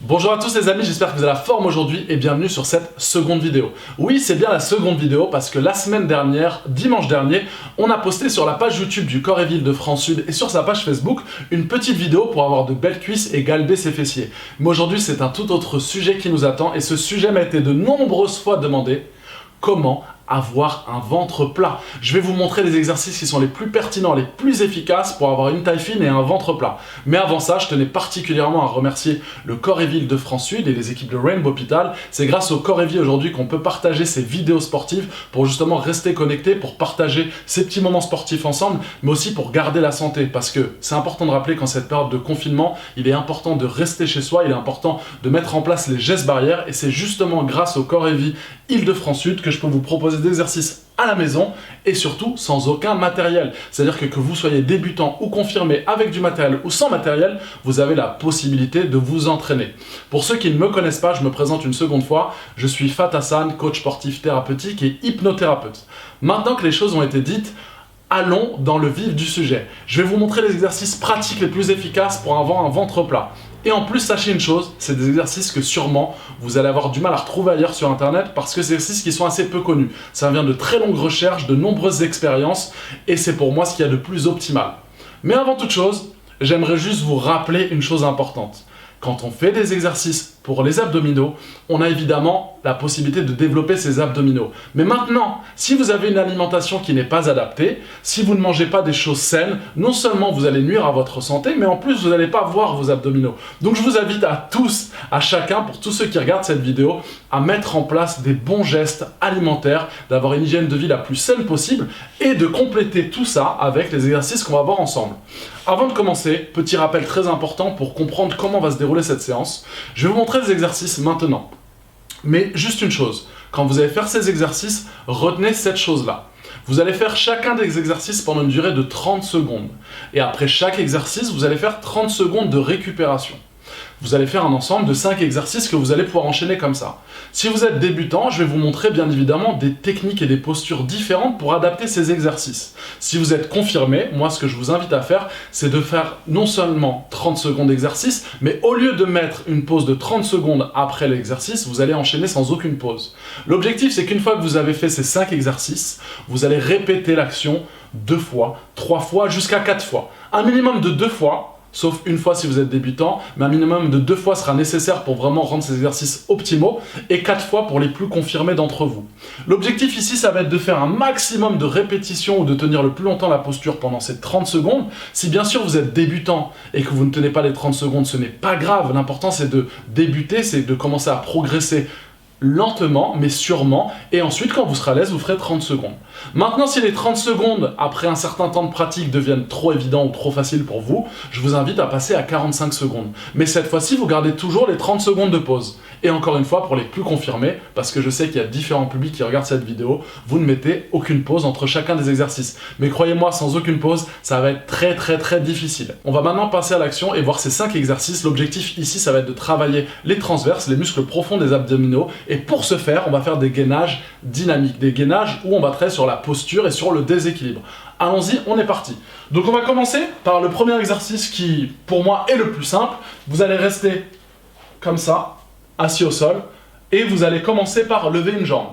Bonjour à tous les amis, j'espère que vous avez la forme aujourd'hui et bienvenue sur cette seconde vidéo. Oui, c'est bien la seconde vidéo parce que la semaine dernière, dimanche dernier, on a posté sur la page YouTube du Corps et Ville de France Sud et sur sa page Facebook une petite vidéo pour avoir de belles cuisses et galber ses fessiers. Mais aujourd'hui, c'est un tout autre sujet qui nous attend et ce sujet m'a été de nombreuses fois demandé: comment avoir un ventre plat. Je vais vous montrer les exercices qui sont les plus pertinents, les plus efficaces pour avoir une taille fine et un ventre plat. Mais avant ça, je tenais particulièrement à remercier le Corps et Ville de France Sud et les équipes de Rainbow Hospital. C'est grâce au Corps et Vie aujourd'hui qu'on peut partager ces vidéos sportives pour justement rester connectés, pour partager ces petits moments sportifs ensemble, mais aussi pour garder la santé. Parce que c'est important de rappeler qu'en cette période de confinement, il est important de rester chez soi, il est important de mettre en place les gestes barrières et c'est justement grâce au Corps et Vie Île-de-France Sud que je peux vous proposer d'exercices à la maison et surtout sans aucun matériel. C'est-à-dire que vous soyez débutant ou confirmé avec du matériel ou sans matériel, vous avez la possibilité de vous entraîner. Pour ceux qui ne me connaissent pas, je me présente une seconde fois. Je suis Fat Hassan, coach sportif thérapeutique et hypnothérapeute. Maintenant que les choses ont été dites, allons dans le vif du sujet. Je vais vous montrer les exercices pratiques les plus efficaces pour avoir un ventre plat. Et en plus, sachez une chose, c'est des exercices que sûrement vous allez avoir du mal à retrouver ailleurs sur internet parce que c'est des exercices qui sont assez peu connus. Ça vient de très longues recherches, de nombreuses expériences et c'est pour moi ce qu'il y a de plus optimal. Mais avant toute chose, j'aimerais juste vous rappeler une chose importante. Quand on fait des exercices pour les abdominaux, on a évidemment la possibilité de développer ces abdominaux. Mais maintenant, si vous avez une alimentation qui n'est pas adaptée, si vous ne mangez pas des choses saines, non seulement vous allez nuire à votre santé, mais en plus vous n'allez pas voir vos abdominaux. Donc je vous invite à tous, à chacun, pour tous ceux qui regardent cette vidéo, à mettre en place des bons gestes alimentaires, d'avoir une hygiène de vie la plus saine possible et de compléter tout ça avec les exercices qu'on va voir ensemble. Avant de commencer, petit rappel très important pour comprendre comment va se dérouler cette séance. Je vais vous montrer des exercices maintenant. Mais juste une chose, quand vous allez faire ces exercices, retenez cette chose-là. Vous allez faire chacun des exercices pendant une durée de 30 secondes. Et après chaque exercice, vous allez faire 30 secondes de récupération. Vous allez faire un ensemble de 5 exercices que vous allez pouvoir enchaîner comme ça. Si vous êtes débutant, je vais vous montrer bien évidemment des techniques et des postures différentes pour adapter ces exercices. Si vous êtes confirmé, moi ce que je vous invite à faire, c'est de faire non seulement 30 secondes d'exercice, mais au lieu de mettre une pause de 30 secondes après l'exercice, vous allez enchaîner sans aucune pause. L'objectif, c'est qu'une fois que vous avez fait ces 5 exercices, vous allez répéter l'action 2 fois, 3 fois, jusqu'à 4 fois. Un minimum de 2 fois. Sauf une fois si vous êtes débutant, mais un minimum de 2 fois sera nécessaire pour vraiment rendre ces exercices optimaux et 4 fois pour les plus confirmés d'entre vous. L'objectif ici, ça va être de faire un maximum de répétitions ou de tenir le plus longtemps la posture pendant ces 30 secondes. Si bien sûr vous êtes débutant et que vous ne tenez pas les 30 secondes, ce n'est pas grave. L'important c'est de débuter, c'est de commencer à progresser lentement mais sûrement et ensuite quand vous serez à l'aise vous ferez 30 secondes. Maintenant si les 30 secondes après un certain temps de pratique deviennent trop évidents ou trop faciles pour vous, je vous invite à passer à 45 secondes. Mais cette fois-ci vous gardez toujours les 30 secondes de pause. Et encore une fois pour les plus confirmés, parce que je sais qu'il y a différents publics qui regardent cette vidéo, vous ne mettez aucune pause entre chacun des exercices. Mais croyez-moi, sans aucune pause, ça va être très difficile. On va maintenant passer à l'action et voir ces 5 exercices. L'objectif ici ça va être de travailler les transverses, les muscles profonds des abdominaux. Et pour ce faire, on va faire des gainages dynamiques, des gainages où on va travailler sur la posture et sur le déséquilibre. Allons-y, on est parti. Donc on va commencer par le premier exercice qui, pour moi, est le plus simple. Vous allez rester comme ça, assis au sol, et vous allez commencer par lever une jambe.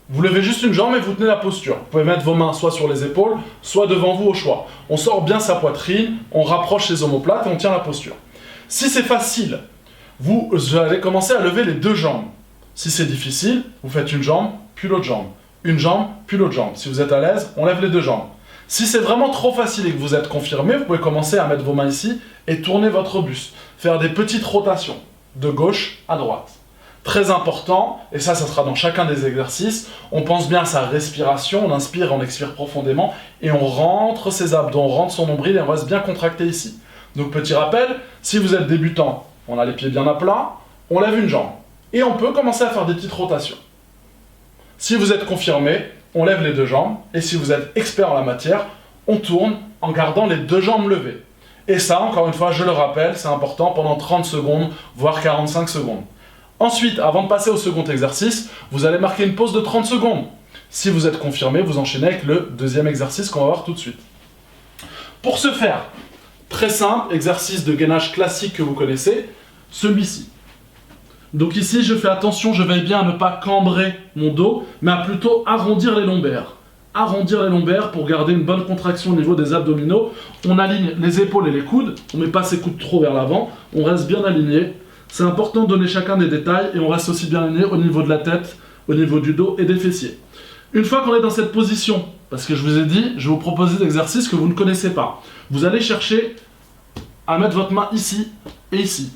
Vous levez juste une jambe et vous tenez la posture. Vous pouvez mettre vos mains soit sur les épaules, soit devant vous au choix. On sort bien sa poitrine, on rapproche les omoplates et on tient la posture. Si c'est facile, vous allez commencer à lever les 2 jambes. Si c'est difficile, vous faites une jambe, puis l'autre jambe. Une jambe, puis l'autre jambe. Si vous êtes à l'aise, on lève les 2 jambes. Si c'est vraiment trop facile et que vous êtes confirmé, vous pouvez commencer à mettre vos mains ici et tourner votre buste. Faire des petites rotations, de gauche à droite. Très important, et ça sera dans chacun des exercices, on pense bien à sa respiration, on inspire, on expire profondément, et on rentre ses abdos, on rentre son nombril et on reste bien contracté ici. Donc petit rappel, si vous êtes débutant, on a les pieds bien à plat, on lève une jambe. Et on peut commencer à faire des petites rotations. Si vous êtes confirmé, on lève les 2 jambes. Et si vous êtes expert en la matière, on tourne en gardant les 2 jambes levées. Et ça, encore une fois, je le rappelle, c'est important pendant 30 secondes, voire 45 secondes. Ensuite, avant de passer au second exercice, vous allez marquer une pause de 30 secondes. Si vous êtes confirmé, vous enchaînez avec le deuxième exercice qu'on va voir tout de suite. Pour ce faire, très simple, exercice de gainage classique que vous connaissez, celui-ci. Donc ici, je fais attention, je veille bien à ne pas cambrer mon dos, mais à plutôt arrondir les lombaires. Arrondir les lombaires pour garder une bonne contraction au niveau des abdominaux. On aligne les épaules et les coudes, on ne met pas ses coudes trop vers l'avant, on reste bien aligné. C'est important de donner chacun des détails et on reste aussi bien aligné au niveau de la tête, au niveau du dos et des fessiers. Une fois qu'on est dans cette position, parce que je vous ai dit, je vais vous proposer des exercices que vous ne connaissez pas. Vous allez chercher à mettre votre main ici et ici.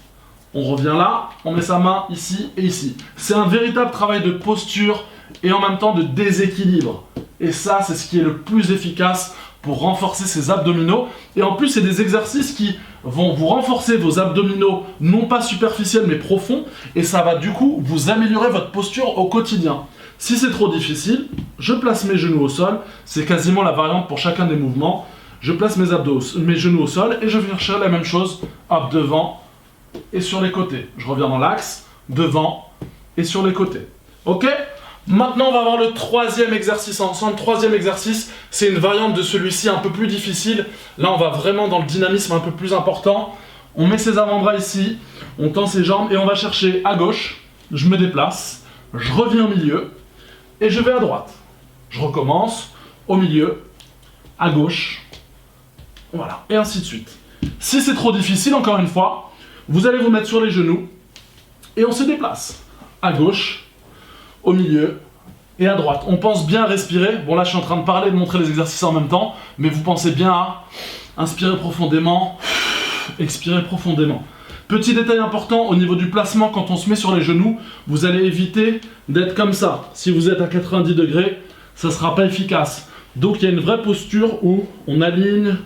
On revient là, on met sa main ici et ici. C'est un véritable travail de posture et en même temps de déséquilibre. Et ça, c'est ce qui est le plus efficace pour renforcer ses abdominaux. Et en plus, c'est des exercices qui vont vous renforcer vos abdominaux, non pas superficiels mais profonds. Et ça va du coup vous améliorer votre posture au quotidien. Si c'est trop difficile, je place mes genoux au sol. C'est quasiment la variante pour chacun des mouvements. Je place mes genoux au sol et je viens chercher la même chose, hop, devant et sur les côtés. Je reviens dans l'axe, devant et sur les côtés. Ok ? Maintenant, on va voir le troisième exercice ensemble. Troisième exercice, c'est une variante de celui-ci un peu plus difficile. Là, on va vraiment dans le dynamisme un peu plus important. On met ses avant-bras ici, on tend ses jambes et on va chercher à gauche. Je me déplace, je reviens au milieu et je vais à droite. Je recommence au milieu, à gauche, voilà, et ainsi de suite. Si c'est trop difficile, encore une fois, vous allez vous mettre sur les genoux et on se déplace à gauche, au milieu et à droite. On pense bien à respirer. Bon, là, je suis en train de parler, de montrer les exercices en même temps, mais vous pensez bien à inspirer profondément, expirer profondément. Petit détail important, au niveau du placement, quand on se met sur les genoux, vous allez éviter d'être comme ça. Si vous êtes à 90 degrés, ça ne sera pas efficace. Donc, il y a une vraie posture où on aligne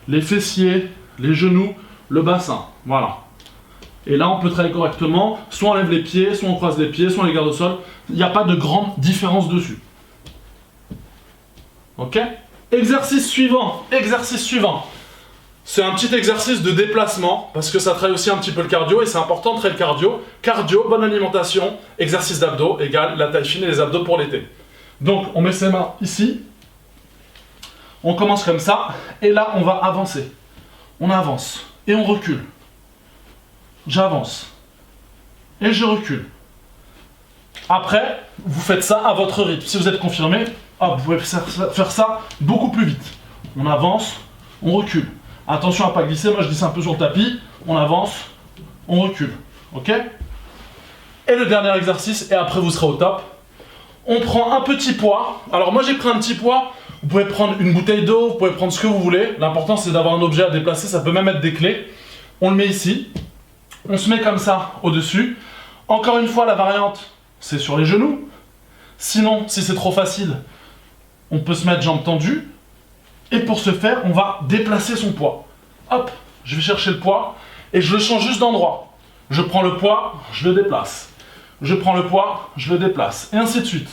les fessiers, les genoux, le bassin. Voilà. Et là, on peut travailler correctement. Soit on lève les pieds, soit on croise les pieds, soit on les garde au sol. Il n'y a pas de grande différence dessus. Ok ? Exercice suivant. Exercice suivant. C'est un petit exercice de déplacement, parce que ça travaille aussi un petit peu le cardio, et c'est important de travailler le cardio. Cardio, bonne alimentation, exercice d'abdos, égale la taille fine et les abdos pour l'été. Donc, on met ses mains ici. On commence comme ça, et là, on va avancer. On avance, et on recule. J'avance, et je recule. Après, vous faites ça à votre rythme. Si vous êtes confirmé, hop, vous pouvez faire ça beaucoup plus vite. On avance, on recule. Attention à ne pas glisser, moi je glisse un peu sur le tapis. On avance, on recule. Ok ? Et le dernier exercice, et après vous serez au top. On prend un petit poids. Alors moi j'ai pris un petit poids. Vous pouvez prendre une bouteille d'eau, vous pouvez prendre ce que vous voulez. L'important c'est d'avoir un objet à déplacer, ça peut même être des clés. On le met ici. On se met comme ça au-dessus. Encore une fois, la variante, c'est sur les genoux. Sinon, si c'est trop facile, on peut se mettre jambes tendues. Et pour ce faire, on va déplacer son poids. Hop, je vais chercher le poids et je le change juste d'endroit. Je prends le poids, je le déplace. Je prends le poids, je le déplace. Et ainsi de suite.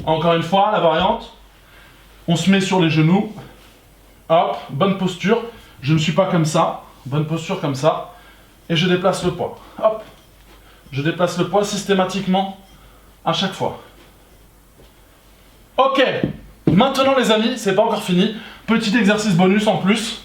Encore une fois, la variante, on se met sur les genoux. Hop, bonne posture. Je ne suis pas comme ça. Bonne posture comme ça. Et je déplace le poids. Hop. Je déplace le poids systématiquement à chaque fois. Ok. Maintenant les amis, c'est pas encore fini. Petit exercice bonus en plus.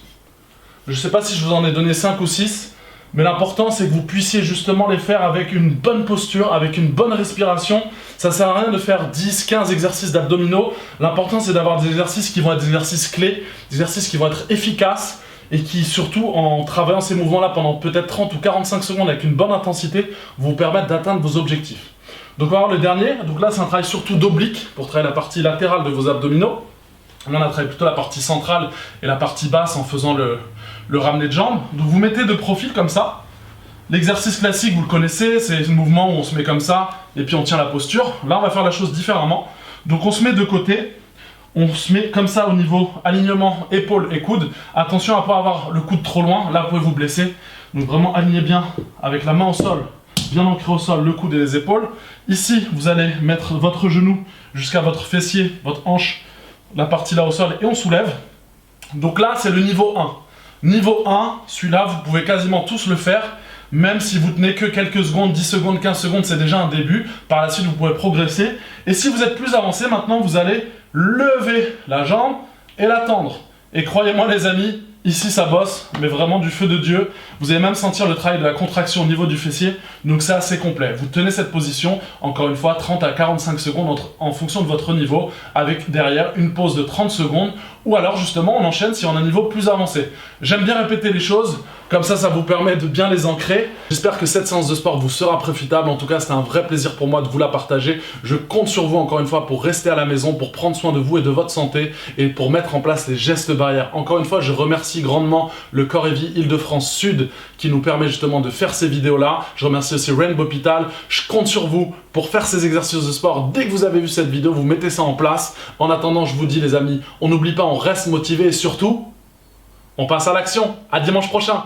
Je sais pas si je vous en ai donné 5 ou 6. Mais l'important c'est que vous puissiez justement les faire avec une bonne posture, avec une bonne respiration. Ça sert à rien de faire 10, 15 exercices d'abdominaux. L'important c'est d'avoir des exercices qui vont être des exercices clés, des exercices qui vont être efficaces. Et qui, surtout en travaillant ces mouvements-là pendant peut-être 30 ou 45 secondes avec une bonne intensité, vous permettent d'atteindre vos objectifs. Donc on va voir le dernier. Donc là, c'est un travail surtout d'oblique pour travailler la partie latérale de vos abdominaux. Là, on a travaillé plutôt la partie centrale et la partie basse en faisant le ramené de jambes. Donc vous mettez de profil comme ça. L'exercice classique, vous le connaissez, c'est un mouvement où on se met comme ça et puis on tient la posture. Là, on va faire la chose différemment. Donc on se met de côté. On se met comme ça au niveau alignement épaules et coudes. Attention à ne pas avoir le coude trop loin, là vous pouvez vous blesser. Donc vraiment alignez bien avec la main au sol, bien ancré au sol, le coude et les épaules. Ici, vous allez mettre votre genou jusqu'à votre fessier, votre hanche, la partie là au sol et on soulève. Donc là, c'est le niveau 1. Niveau 1, celui-là, vous pouvez quasiment tous le faire. Même si vous tenez que quelques secondes, 10 secondes, 15 secondes, c'est déjà un début. Par la suite, vous pouvez progresser. Et si vous êtes plus avancé, maintenant, vous allez lever la jambe et la tendre. Et croyez-moi les amis, Ici ça bosse, mais vraiment du feu de Dieu. Vous allez même sentir le travail de la contraction au niveau du fessier, donc c'est assez complet. Vous tenez cette position, encore une fois, 30 à 45 secondes en fonction de votre niveau, avec derrière une pause de 30 secondes, ou alors justement on enchaîne si on a un niveau plus avancé. J'aime bien répéter les choses, comme ça vous permet de bien les ancrer. J'espère que cette séance de sport vous sera profitable. En tout cas, c'était un vrai plaisir pour moi de vous la partager. Je compte sur vous encore une fois pour rester à la maison, pour prendre soin de vous et de votre santé et pour mettre en place les gestes barrières. Encore une fois, je remercie grandement le Corps Heavy Île-de-France Sud qui nous permet justement de faire ces vidéos-là. Je remercie aussi Rainbow Hospital. Je compte sur vous pour faire ces exercices de sport. Dès que vous avez vu cette vidéo, vous mettez ça en place. En attendant, je vous dis les amis, on n'oublie pas, on reste motivé et surtout, on passe à l'action. À dimanche prochain.